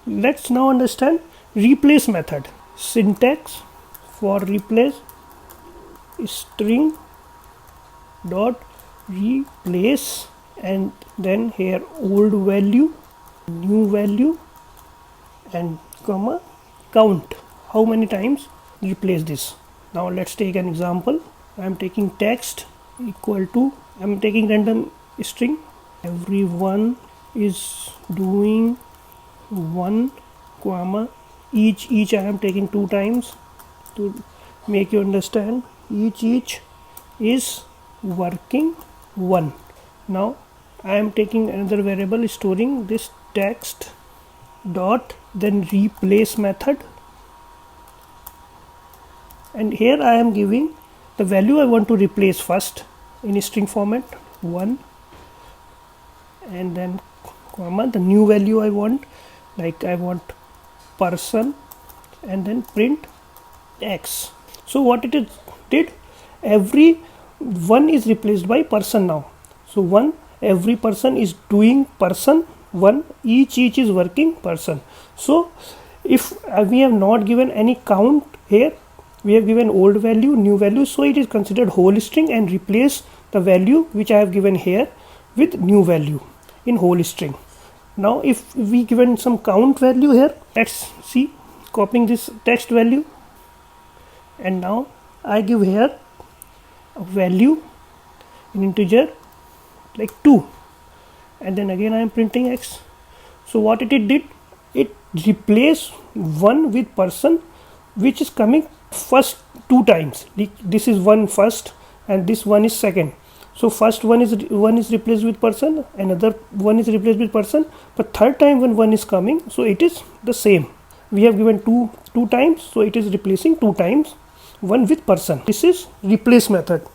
let's now understand replace method. Syntax for replace: string dot replace, and then here old value, new value, and comma count, how many times replace this. Now let's take an example. I am taking text equal to, I am taking random string, everyone is doing one, comma each I am taking 2 times to make you understand. Each is working 1. Now I am taking another variable storing this text dot then replace method, and here I am giving the value I want to replace first in string format 1, and then comma the new value I want, like I want person, and then print x. So what it is did, every one is replaced by person now. So 1, every person is doing person 1, each is working person. So if we have not given any count here, we have given old value, new value, so it is considered whole string and replace the value which I have given here with new value in whole string. Now if we given some count value here, let's see, copying this text value, and now I give here a value in integer like 2, and then again I am printing x. So what it did, it replaced 1 with person which is coming first 2 times. This is 1 first and this 1 is second. So first one is replaced with person, another one is replaced with person, but third time when 1 is coming, so it is the same. We have given two times, so it is replacing 2 times 1 with person. This is replace method.